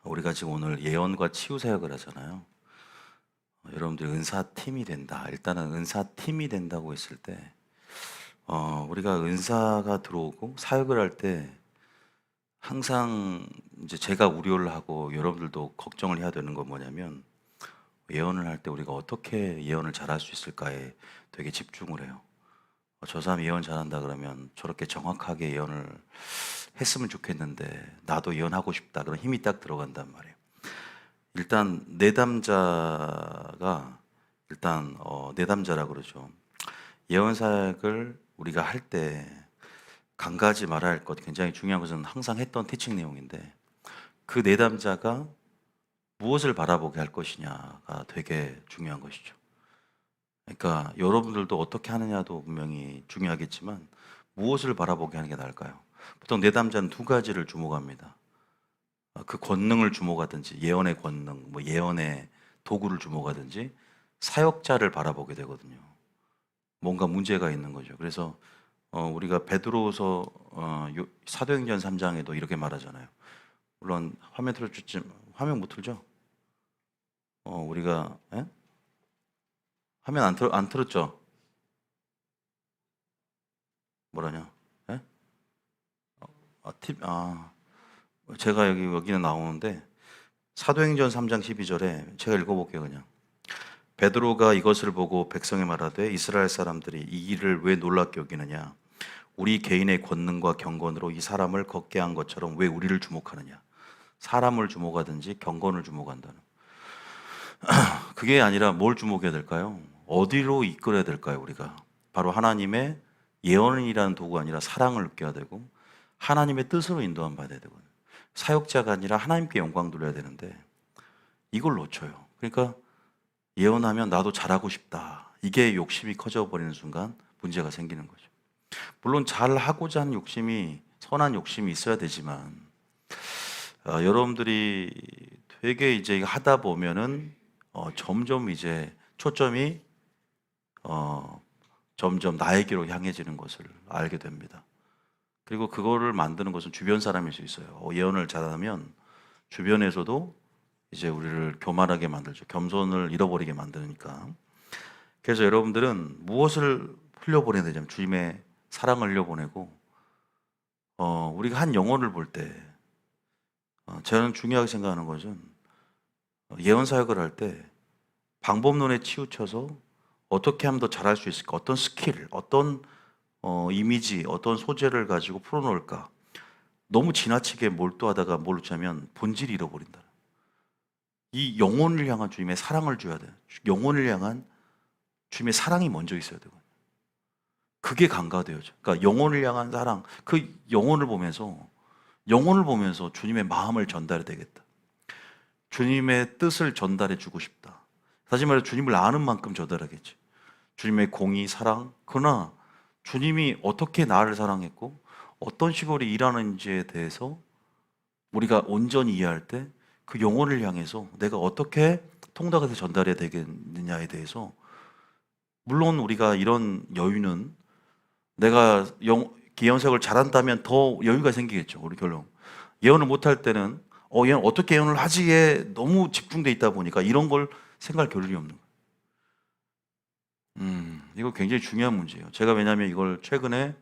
우리가 지금 오늘 예언과 치유 사역을 하잖아요. 여러분들이 은사팀이 된다. 일단은 은사팀이 된다고 했을 때, 우리가 은사가 들어오고 사역을 할 때 항상 이제 제가 우려를 하고 여러분들도 걱정을 해야 되는 건 뭐냐면, 예언을 할 때 우리가 어떻게 예언을 잘할 수 있을까에 되게 집중을 해요. 저 사람 예언 잘한다 그러면 저렇게 정확하게 예언을 했으면 좋겠는데 나도 예언하고 싶다. 그런 힘이 딱 들어간단 말이에요. 일단 내담자가 내담자라 그러죠. 예언 사역을 우리가 할 때 강가지 말아야 할 것, 굉장히 중요한 것은 항상 했던 티칭 내용인데, 그 내담자가 무엇을 바라보게 할 것이냐가 되게 중요한 것이죠. 그러니까 여러분들도 어떻게 하느냐도 분명히 중요하겠지만 무엇을 바라보게 하는 게 나을까요? 보통 내담자는 두 가지를 주목합니다. 그 권능을 주목하든지, 예언의 권능, 뭐 예언의 도구를 주목하든지, 사역자를 바라보게 되거든요. 뭔가 문제가 있는 거죠. 그래서 우리가 베드로서 사도행전 3장에도 이렇게 말하잖아요. 물론 화면 틀어줬지, 화면 못 틀죠? 우리가 화면 안 틀었죠? 뭐라냐? 예? 제가 여기는 나오는데, 사도행전 3장 12절에 제가 읽어볼게요. 그냥 베드로가 이것을 보고 백성에 말하되, 이스라엘 사람들이 이 일을 왜 놀랍게 여기느냐? 우리 개인의 권능과 경건으로 이 사람을 걷게 한 것처럼 왜 우리를 주목하느냐? 사람을 주목하든지 경건을 주목한다는, 그게 아니라 뭘 주목해야 될까요? 어디로 이끌어야 될까요? 우리가 바로 하나님의 예언이라는 도구가 아니라 사랑을 느껴야 되고, 하나님의 뜻으로 인도함 받아야 되거든요. 사역자가 아니라 하나님께 영광 돌려야 되는데 이걸 놓쳐요. 그러니까 예언하면 나도 잘하고 싶다, 이게 욕심이 커져 버리는 순간 문제가 생기는 거죠. 물론 잘하고자 하는 욕심이, 선한 욕심이 있어야 되지만, 여러분들이 되게 이제 하다 보면은 점점 이제 초점이 점점 나에게로 향해지는 것을 알게 됩니다. 그리고 그거를 만드는 것은 주변 사람일 수 있어요. 예언을 잘하면 주변에서도 이제 우리를 교만하게 만들죠. 겸손을 잃어버리게 만드니까. 그래서 여러분들은 무엇을 흘려보내야 되냐면 주님의 사랑을 흘려보내고, 우리가 한 영혼을 볼 때, 저는 중요하게 생각하는 것은, 예언 사역을 할 때 방법론에 치우쳐서 어떻게 하면 더 잘할 수 있을까? 어떤 스킬, 어떤 이미지, 어떤 소재를 가지고 풀어놓을까? 너무 지나치게 몰두하다가 뭘 놓자면 본질이 잃어버린다. 이 영혼을 향한 주님의 사랑을 줘야 돼요. 영혼을 향한 주님의 사랑이 먼저 있어야 되거든요. 그게 강가되어져. 그러니까 영혼을 향한 사랑, 그 영혼을 보면서 주님의 마음을 전달해야 되겠다. 주님의 뜻을 전달해 주고 싶다. 다시 말해 주님을 아는 만큼 전달하겠지. 주님의 공의, 사랑. 그러나 주님이 어떻게 나를 사랑했고 어떤 식으로 일하는지에 대해서 우리가 온전히 이해할 때, 그 영혼을 향해서 내가 어떻게 통닭에서 전달해야 되겠느냐에 대해서, 물론 우리가 이런 여유는, 내가 예언색을 잘한다면 더 여유가 생기겠죠. 우리 결론 예언을 못할 때는 얘는 어떻게 예언을 하지에 너무 집중돼 있다 보니까 이런 걸 생각할 겨를이 없는 거예요. 이거 굉장히 중요한 문제예요. 제가 왜냐하면 이걸 최근에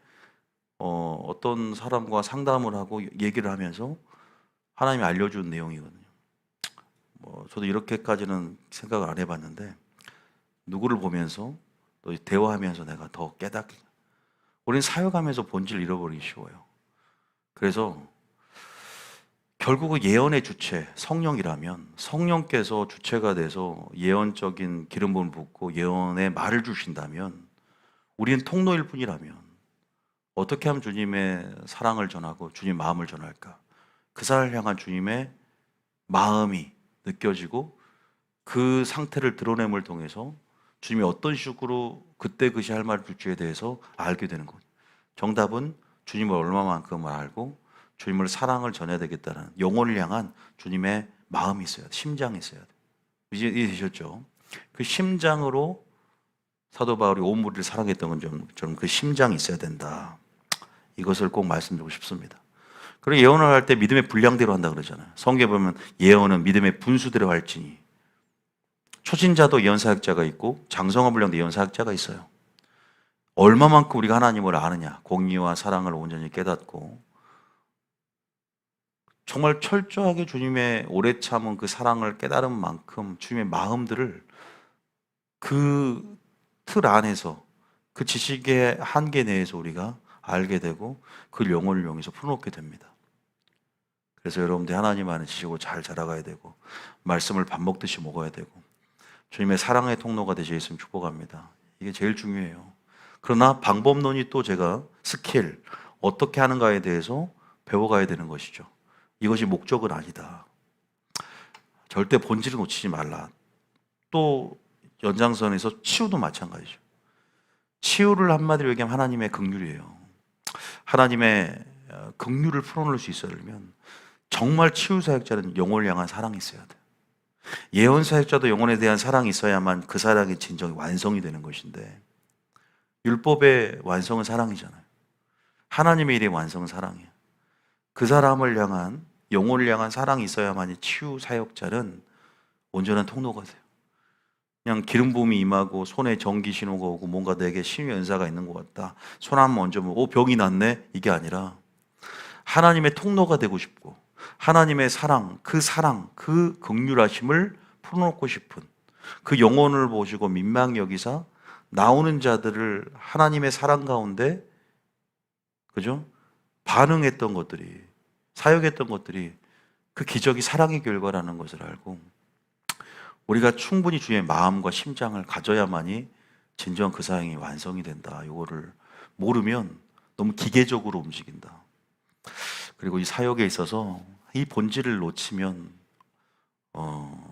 어떤 사람과 상담을 하고 얘기를 하면서 하나님이 알려준 내용이거든요. 저도 이렇게까지는 생각을 안 해봤는데, 누구를 보면서 또 대화하면서 내가 더 깨닫게. 우리는 사역하면서 본질을 잃어버리기 쉬워요. 그래서 결국은 예언의 주체 성령이라면, 성령께서 주체가 돼서 예언적인 기름 부음을 붓고 예언의 말을 주신다면, 우리는 통로일 뿐이라면 어떻게 하면 주님의 사랑을 전하고 주님 마음을 전할까? 그 사람을 향한 주님의 마음이 느껴지고 그 상태를 드러냄을 통해서 주님이 어떤 식으로 그때 그시 할 말 줄지에 대해서 알게 되는 거예요. 정답은 주님을 얼마만큼을 알고 주님을 사랑을 전해야 되겠다는 영혼을 향한 주님의 마음이 있어야 돼. 심장이 있어야 돼. 이해되셨죠? 그 심장으로 사도 바울이 온 무리를 사랑했던 건 좀 그 심장이 있어야 된다. 이것을 꼭 말씀드리고 싶습니다. 그리고 예언을 할 때 믿음의 분량대로 한다 그러잖아요. 성경에 보면 예언은 믿음의 분수대로 할지니. 초신자도 예언 사역자가 있고 장성화 분량도 예언 사역자가 있어요. 얼마만큼 우리가 하나님을 아느냐, 공의와 사랑을 온전히 깨닫고 정말 철저하게 주님의 오래 참은 그 사랑을 깨달은 만큼 주님의 마음들을 그 틀 안에서, 그 지식의 한계 내에서 우리가 알게 되고 그 영혼을 이용해서 풀어놓게 됩니다. 그래서 여러분들이 하나님 안에 지식으로 잘 자라가야 되고 말씀을 밥 먹듯이 먹어야 되고 주님의 사랑의 통로가 되시겠으면 축복합니다. 이게 제일 중요해요. 그러나 방법론이 또 제가 스킬, 어떻게 하는가에 대해서 배워가야 되는 것이죠. 이것이 목적은 아니다. 절대 본질을 놓치지 말라. 또 연장선에서 치유도 마찬가지죠. 치유를 한마디로 얘기하면 하나님의 긍휼이에요. 하나님의 긍휼을 풀어놓을 수 있으려면 정말 치유 사역자는 영혼을 향한 사랑이 있어야 돼요. 예언 사역자도 영혼에 대한 사랑이 있어야만 그 사랑의 진정이 완성이 되는 것인데, 율법의 완성은 사랑이잖아요. 하나님의 일의 완성은 사랑이에요. 그 사람을 향한, 영혼을 향한 사랑이 있어야만이 치유 사역자는 온전한 통로가 돼요. 그냥 기름 부음이 임하고 손에 전기 신호가 오고 뭔가 내게 신의 연사가 있는 것 같다, 손 한번 얹으면 병이 낫네, 이게 아니라 하나님의 통로가 되고 싶고 하나님의 사랑, 그 긍휼하심을 풀어놓고 싶은, 그 영혼을 보시고 민망히 여기사 나오는 자들을 하나님의 사랑 가운데, 그죠? 반응했던 것들이, 사역했던 것들이 그 기적이 사랑의 결과라는 것을 알고 우리가 충분히 주의 마음과 심장을 가져야만이 진정 그 사랑이 완성이 된다. 이거를 모르면 너무 기계적으로 움직인다. 그리고 이 사역에 있어서 이 본질을 놓치면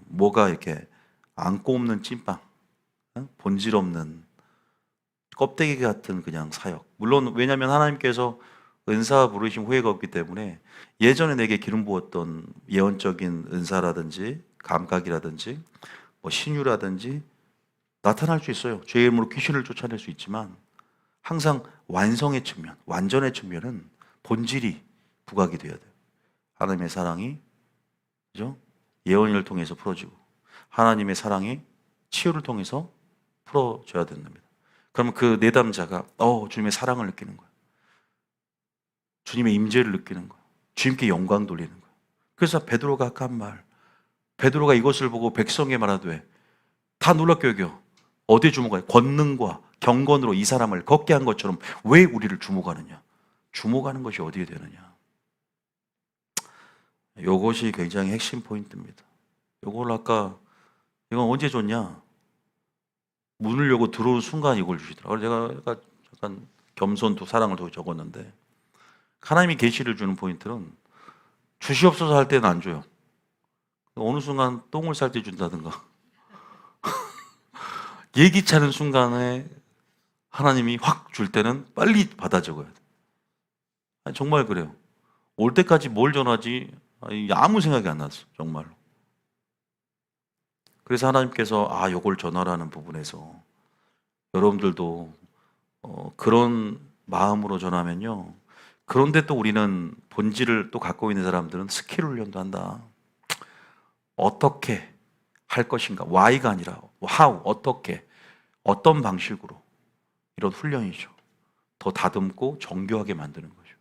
뭐가 이렇게 안고 없는 찐빵, 본질 없는 껍데기 같은 그냥 사역. 물론 왜냐하면 하나님께서 은사 부르심 후회가 없기 때문에 예전에 내게 기름 부었던 예언적인 은사라든지 감각이라든지 뭐 신유라든지 나타날 수 있어요. 죄의 이름으로 귀신을 쫓아낼 수 있지만 항상 완성의 측면, 완전의 측면은 본질이 부각이 돼야 돼요. 하나님의 사랑이, 그죠? 예언을 통해서 풀어지고 하나님의 사랑이 치유를 통해서 풀어줘야 된답니다. 그러면 그 내담자가 주님의 사랑을 느끼는 거예요. 주님의 임재를 느끼는 거예요. 주님께 영광 돌리는 거예요. 그래서 베드로가 아까 한 말, 베드로가 이것을 보고 백성에 말하되 다 놀랍게 여겨. 어디에 주목하냐? 권능과 경건으로 이 사람을 걷게 한 것처럼 왜 우리를 주목하느냐? 주목하는 것이 어디에 되느냐? 이것이 굉장히 핵심 포인트입니다. 이걸 아까, 이건 언제 줬냐? 문을 열고 들어오는 순간 이걸 주시더라고요. 제가 약간 겸손 사랑을 더 적었는데, 하나님이 계시를 주는 포인트는 주시옵소서 할 때는 안 줘요. 어느 순간 똥을 쌀 때 준다든가 예기치 않은 순간에 하나님이 확 줄 때는 빨리 받아 적어야 돼. 정말 그래요. 올 때까지 뭘 전하지 아무 생각이 안 났어, 정말로. 그래서 하나님께서 요걸 전하라는 부분에서 여러분들도 그런 마음으로 전하면요, 그런데 또 우리는 본질을 또 갖고 있는 사람들은 스킬 훈련도 한다. 어떻게 할 것인가, why가 아니라 how, 어떻게, 어떤 방식으로, 이런 훈련이죠. 더 다듬고 정교하게 만드는 거죠.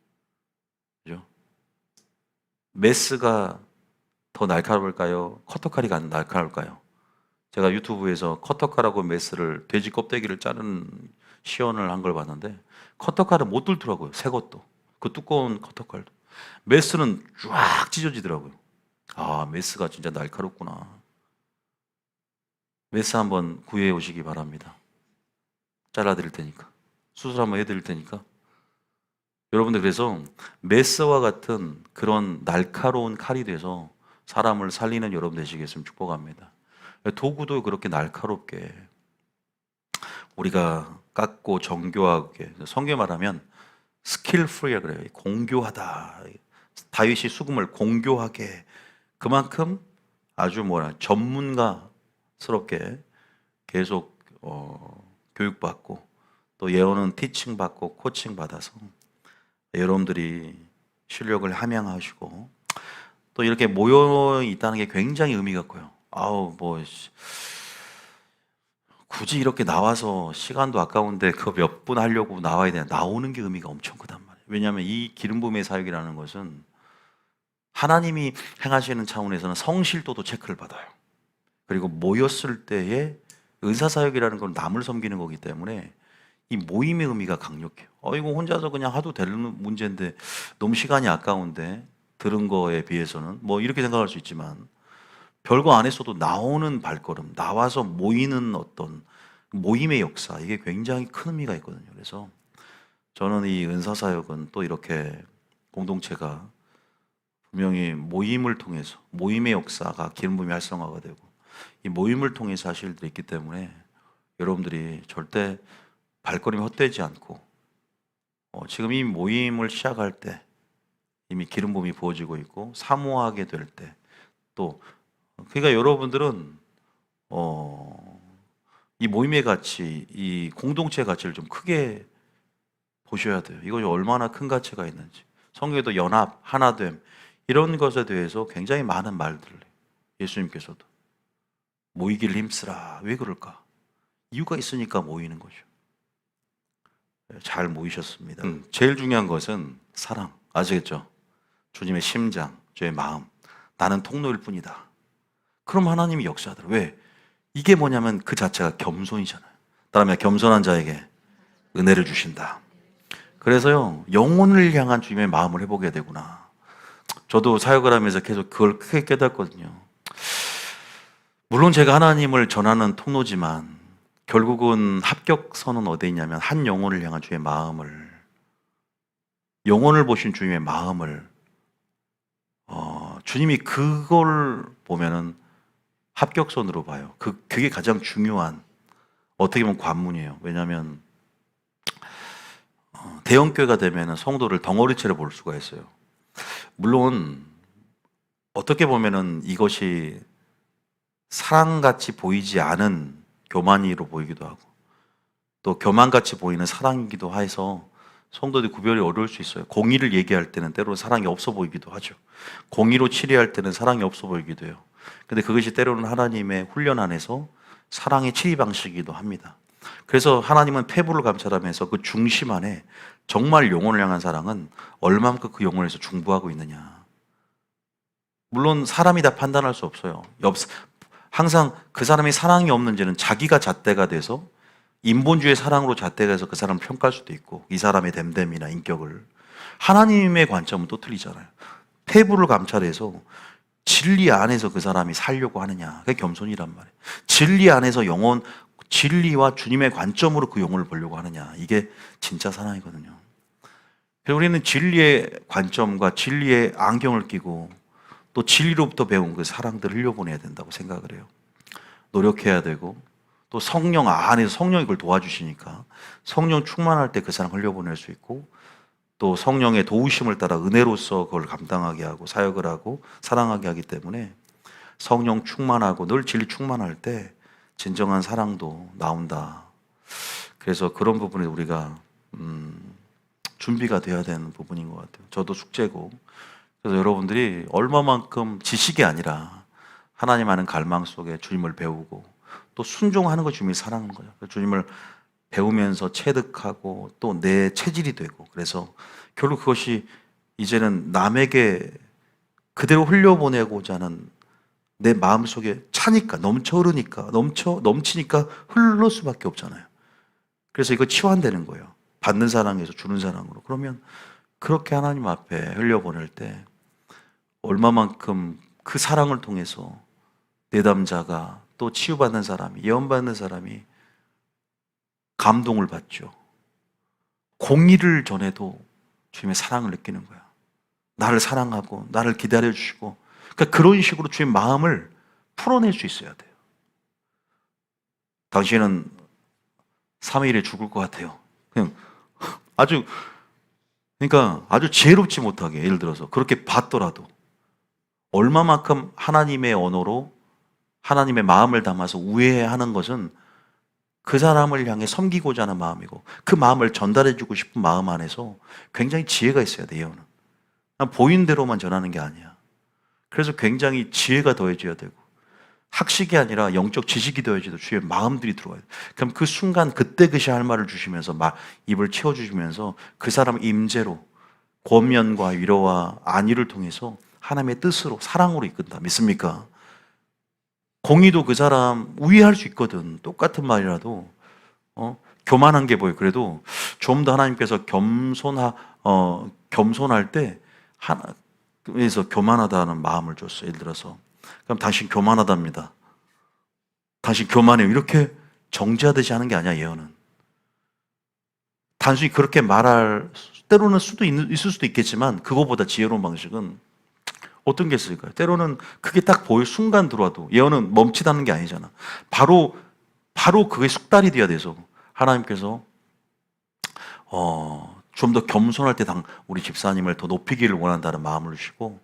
그죠? 메스가 더 날카로울까요? 커터칼이 날카로울까요? 제가 유튜브에서 커터칼하고 메스를, 돼지 껍데기를 자르는 시연을 한 걸 봤는데 커터칼은 못 뚫더라고요. 새 것도, 그 두꺼운 커터칼도. 메스는 쫙 찢어지더라고요. 메스가 진짜 날카롭구나. 메스 한번 구해 오시기 바랍니다. 잘라드릴 테니까, 수술 한번 해드릴 테니까. 여러분들, 그래서 메스와 같은 그런 날카로운 칼이 돼서 사람을 살리는 여러분 되시겠으면 축복합니다. 도구도 그렇게 날카롭게 우리가 깎고 정교하게, 성경에 말하면 스킬풀이라 그래요. 공교하다. 다윗이 수금을 공교하게, 그만큼 아주 전문가스럽게 계속 교육받고 또 예언은 티칭 받고 코칭 받아서 여러분들이 실력을 함양하시고 또 이렇게 모여 있다는 게 굉장히 의미가 커요. 아우 뭐 굳이 이렇게 나와서 시간도 아까운데 그 몇 분 하려고 나와야 되나, 나오는 게 의미가 엄청 크단 말이에요. 왜냐하면 이 기름 부음의 사역이라는 것은 하나님이 행하시는 차원에서는 성실도도 체크를 받아요. 그리고 모였을 때의 은사사역이라는 건 남을 섬기는 거기 때문에 이 모임의 의미가 강력해요. 이거 혼자서 그냥 하도 되는 문제인데 너무 시간이 아까운데 들은 거에 비해서는 뭐 이렇게 생각할 수 있지만 별거 안 했어도 나오는 발걸음, 나와서 모이는 어떤 모임의 역사, 이게 굉장히 큰 의미가 있거든요. 그래서 저는 이 은사사역은 또 이렇게 공동체가 분명히 모임을 통해서 모임의 역사가 기름 부음이 활성화가 되고 이 모임을 통해서 하실 일들이 있기 때문에 여러분들이 절대 발걸음이 헛되지 않고 지금 이 모임을 시작할 때 이미 기름 부음이 부어지고 있고 사모하게 될 때 또 그러니까 여러분들은 이 모임의 가치, 이 공동체 가치를 좀 크게 보셔야 돼요. 이것이 얼마나 큰 가치가 있는지. 성경에도 연합, 하나됨 이런 것에 대해서 굉장히 많은 말들을 해요. 예수님께서도 모이길 힘쓰라. 왜 그럴까? 이유가 있으니까 모이는 거죠. 잘 모이셨습니다. 제일 중요한 것은 사랑. 아시겠죠? 주님의 심장, 주의 마음. 나는 통로일 뿐이다. 그럼 하나님이 역사하더라. 왜? 이게 뭐냐면 그 자체가 겸손이잖아요. 다음에 겸손한 자에게 은혜를 주신다. 그래서요, 영혼을 향한 주님의 마음을 해보게 되구나. 저도 사역을 하면서 계속 그걸 크게 깨닫거든요. 물론 제가 하나님을 전하는 통로지만 결국은 합격선은 어디에 있냐면 한 영혼을 향한 주의 마음을, 영혼을 보신 주님의 마음을 주님이 그걸 보면은 합격선으로 봐요. 그게 가장 중요한 어떻게 보면 관문이에요. 왜냐하면 대형교회가 되면은 성도를 덩어리째로 볼 수가 있어요. 물론 어떻게 보면은 이것이 사랑같이 보이지 않은 교만이로 보이기도 하고 또 교만같이 보이는 사랑이기도 해서 성도들이 구별이 어려울 수 있어요. 공의를 얘기할 때는 때로 사랑이 없어 보이기도 하죠. 공의로 치리할 때는 사랑이 없어 보이기도 해요. 근데 그것이 때로는 하나님의 훈련 안에서 사랑의 치리 방식이기도 합니다. 그래서 하나님은 폐부를 감찰하면서 그 중심 안에 정말 영혼을 향한 사랑은 얼마만큼 그 영혼에서 중부하고 있느냐. 물론 사람이 다 판단할 수 없어요. 항상 그 사람이 사랑이 없는지는 자기가 잣대가 돼서 인본주의 사랑으로 잣대가 돼서 그 사람을 평가할 수도 있고 이 사람의 됨됨이나 인격을. 하나님의 관점은 또 틀리잖아요. 폐부를 감찰해서 진리 안에서 그 사람이 살려고 하느냐. 그게 겸손이란 말이에요. 진리 안에서 영혼, 진리와 주님의 관점으로 그 영혼을 보려고 하느냐. 이게 진짜 사랑이거든요. 그래서 우리는 진리의 관점과 진리의 안경을 끼고 또 진리로부터 배운 그 사랑들을 흘려보내야 된다고 생각을 해요. 노력해야 되고 또 성령 안에서 성령이 그걸 도와주시니까 성령 충만할 때 그 사랑 흘려보낼 수 있고 또 성령의 도우심을 따라 은혜로서 그걸 감당하게 하고 사역을 하고 사랑하게 하기 때문에 성령 충만하고 늘 진리 충만할 때 진정한 사랑도 나온다. 그래서 그런 부분에 우리가 준비가 돼야 되는 부분인 것 같아요. 저도 숙제고. 그래서 여러분들이 얼마만큼 지식이 아니라 하나님 아는 갈망 속에 주님을 배우고 또 순종하는 거 주님이 사랑하는 거예요. 주님을 배우면서 체득하고 또 내 체질이 되고 그래서 결국 그것이 이제는 남에게 그대로 흘려보내고자 하는 내 마음속에 차니까 넘쳐 흐르니까 넘치니까 흘러 수밖에 없잖아요. 그래서 이거 치환되는 거예요. 받는 사랑에서 주는 사랑으로. 그러면 그렇게 하나님 앞에 흘려보낼 때 얼마만큼 그 사랑을 통해서 내담자가 또 치유받는 사람이 예언받는 사람이 감동을 받죠. 공의를 전해도 주님의 사랑을 느끼는 거야. 나를 사랑하고 나를 기다려주시고 그러니까 그런 식으로 주의 마음을 풀어낼 수 있어야 돼요. 당신은 3일에 죽을 것 같아요. 그냥 그러니까 아주 지혜롭지 못하게 예를 들어서 그렇게 봤더라도 얼마만큼 하나님의 언어로 하나님의 마음을 담아서 우애하는 것은 그 사람을 향해 섬기고자 하는 마음이고 그 마음을 전달해주고 싶은 마음 안에서 굉장히 지혜가 있어야 돼요. 그냥 보인 대로만 전하는 게 아니야. 그래서 굉장히 지혜가 더해져야 되고 학식이 아니라 영적 지식이 더해져도 주의 마음들이 들어와야 돼. 그럼 그 순간 그때 그시 할 말을 주시면서 입을 채워주시면서 그 사람 임재로 권면과 위로와 안위를 통해서 하나님의 뜻으로 사랑으로 이끈다. 믿습니까? 공의도 그 사람 우위할 수 있거든. 똑같은 말이라도 교만한 게 보여. 그래도 좀 더 하나님께서 겸손할 때 그래서 교만하다는 마음을 줬어. 예를 들어서 그럼 당신 교만하답니다. 당신 교만해요. 이렇게 정죄하듯이 하는 게 아니야. 예언은 단순히 그렇게 말할 때로는 있을 수도 있겠지만 그거보다 지혜로운 방식은 어떤 게 있을까요? 때로는 그게 딱 보일 순간 들어와도 예언은 멈칫하는 게 아니잖아. 바로 그게 숙달이 돼야 돼서 하나님께서 좀 더 겸손할 때 우리 집사님을 더 높이기를 원한다는 마음을 주시고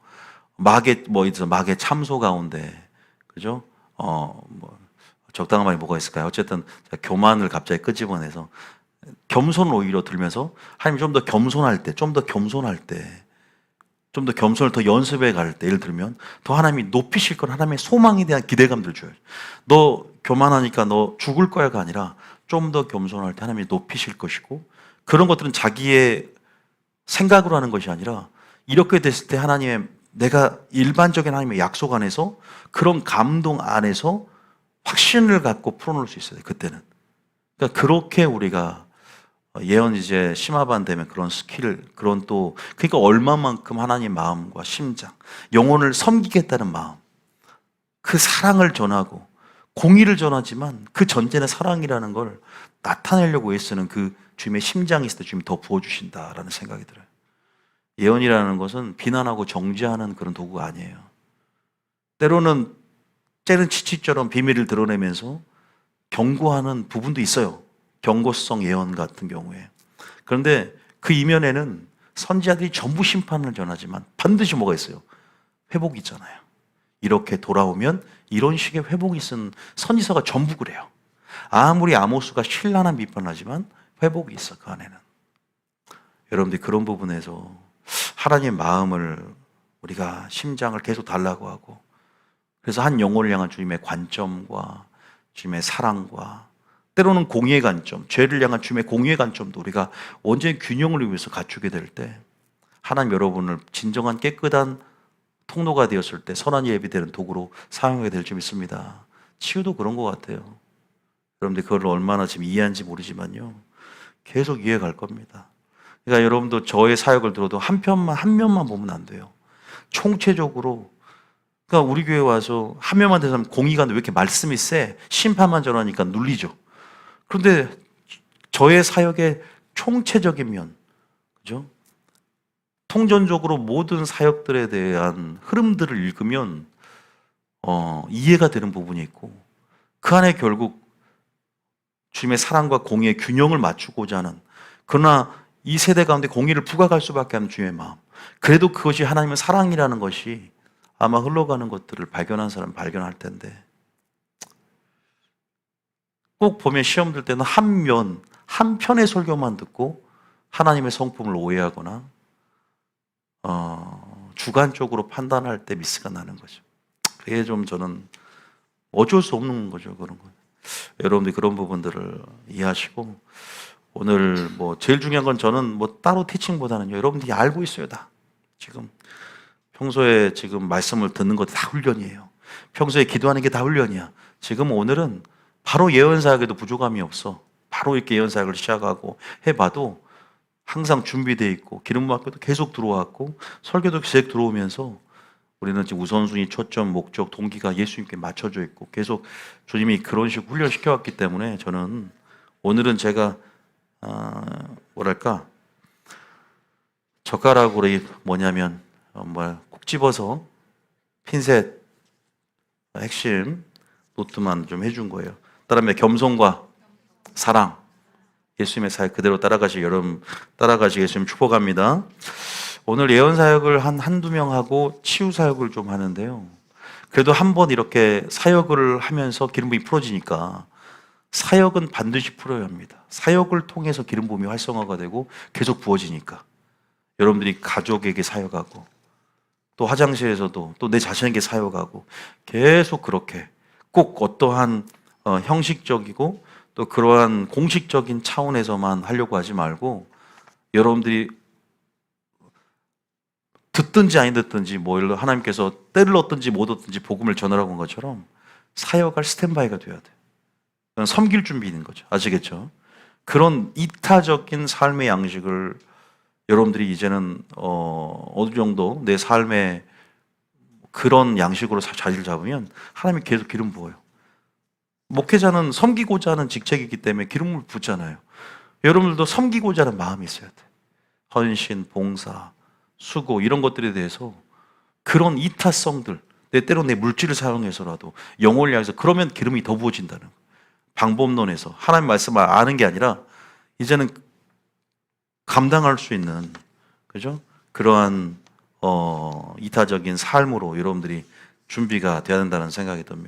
막의 참소 가운데 그죠? 적당한 말이 뭐가 있을까요? 어쨌든 교만을 갑자기 끄집어내서 겸손을 오히려 들면서 하나님 좀 더 겸손할 때, 좀 더 겸손을 더 연습해 갈 때, 예를 들면 더 하나님이 높이실 건 하나님의 소망에 대한 기대감들 줘요. 너 교만하니까 너 죽을 거야가 아니라 좀 더 겸손할 때 하나님이 높이실 것이고 그런 것들은 자기의 생각으로 하는 것이 아니라 이렇게 됐을 때 내가 일반적인 하나님의 약속 안에서 그런 감동 안에서 확신을 갖고 풀어놓을 수 있어요. 그때는. 그러니까 그렇게 우리가 예언 이제 심화반 되면 그런 스킬, 그러니까 얼마만큼 하나님의 마음과 심장, 영혼을 섬기겠다는 마음, 그 사랑을 전하고 공의를 전하지만 그 전제는 사랑이라는 걸 나타내려고 애쓰는 그 주님의 심장이 있을 때 주님이 더 부어주신다라는 생각이 들어요. 예언이라는 것은 비난하고 정죄하는 그런 도구가 아니에요. 때로는 째는 치치처럼 비밀을 드러내면서 경고하는 부분도 있어요. 경고성 예언 같은 경우에. 그런데 그 이면에는 선지자들이 전부 심판을 전하지만 반드시 뭐가 있어요? 회복이 있잖아요. 이렇게 돌아오면 이런 식의 회복이 있는 선지서가 전부 그래요. 아무리 아모스가 신랄한 비판을 하지만 회복이 있어, 그 안에는. 여러분들이 그런 부분에서 하나님의 마음을 우리가 심장을 계속 달라고 하고 그래서 한 영혼을 향한 주님의 관점과 주님의 사랑과 때로는 공의의 관점, 죄를 향한 주님의 공의의 관점도 우리가 온전히 균형을 위해서 갖추게 될 때 하나님 여러분을 진정한 깨끗한 통로가 되었을 때 선한 예비되는 도구로 사용하게 될 줄 믿습니다. 치유도 그런 것 같아요. 여러분들 그걸 얼마나 지금 이해한지 모르지만요. 계속 이해갈 겁니다. 그러니까 여러분도 저의 사역을 들어도 한 면만 보면 안 돼요. 총체적으로. 그러니까 우리 교회 와서 한 면만 대서 공의가 왜 이렇게 말씀이 세? 심판만 전하니까 눌리죠. 그런데 저의 사역의 총체적인 면, 그죠? 통전적으로 모든 사역들에 대한 흐름들을 읽으면 이해가 되는 부분이 있고 그 안에 결국 주님의 사랑과 공의의 균형을 맞추고자 하는 그러나 이 세대 가운데 공의를 부각할 수밖에 없는 주님의 마음. 그래도 그것이 하나님의 사랑이라는 것이 아마 흘러가는 것들을 발견한 사람은 발견할 텐데 꼭 보면 시험 들 때는 한 편의 설교만 듣고 하나님의 성품을 오해하거나 주관적으로 판단할 때 미스가 나는 거죠. 그게 좀 저는 어쩔 수 없는 거죠. 그런 거. 여러분들이 그런 부분들을 이해하시고 오늘 제일 중요한 건 저는 따로 티칭보다는요. 여러분들이 알고 있어요. 다. 지금 평소에 지금 말씀을 듣는 것도 다 훈련이에요. 평소에 기도하는 게 다 훈련이야. 지금 오늘은 바로 예언 사역에도 부족함이 없어. 바로 이렇게 예언 사역을 시작하고 해봐도 항상 준비되어 있고 기름 부음도 계속 들어왔고 설교도 계속 들어오면서 우리는 지금 우선순위, 초점, 목적, 동기가 예수님께 맞춰져 있고 계속 주님이 그런 식으로 훈련시켜왔기 때문에 저는 오늘은 제가 젓가락으로 콕 집어서 핀셋 핵심 노트만 좀 해준 거예요. 그다음에 겸손과 사랑, 예수님의 사역 그대로 여러분 따라가시게 예수님 축복합니다. 오늘 예언 사역을 한두 명 하고 치유 사역을 좀 하는데요. 그래도 한번 이렇게 사역을 하면서 기름 부음이 풀어지니까 사역은 반드시 풀어야 합니다. 사역을 통해서 기름 부음이 활성화가 되고 계속 부어지니까. 여러분들이 가족에게 사역하고 또 화장실에서도 또 내 자신에게 사역하고 계속 그렇게 꼭 어떠한 형식적이고 또 그러한 공식적인 차원에서만 하려고 하지 말고 여러분들이 듣든지 아니 듣든지 뭐 하나님께서 때를 얻든지 못 얻든지 복음을 전하라고 한 것처럼 사역할 스탠바이가 돼야 돼. 그건 섬길 준비인 거죠. 아시겠죠? 그런 이타적인 삶의 양식을 여러분들이 이제는 어느 정도 내 삶에 그런 양식으로 자리를 잡으면 하나님이 계속 기름 부어요. 목회자는 섬기고자 하는 직책이기 때문에 기름을 붓잖아요. 여러분들도 섬기고자 하는 마음이 있어야 돼. 헌신, 봉사, 수고 이런 것들에 대해서 그런 이타성들, 때로는 내 물질을 사용해서라도 영혼을 향해서 그러면 기름이 더 부어진다는 거예요. 방법론에서 하나님 말씀을 아는 게 아니라 이제는 감당할 수 있는 그죠? 그러한 이타적인 삶으로 여러분들이 준비가 돼야 된다는 생각이 듭니다.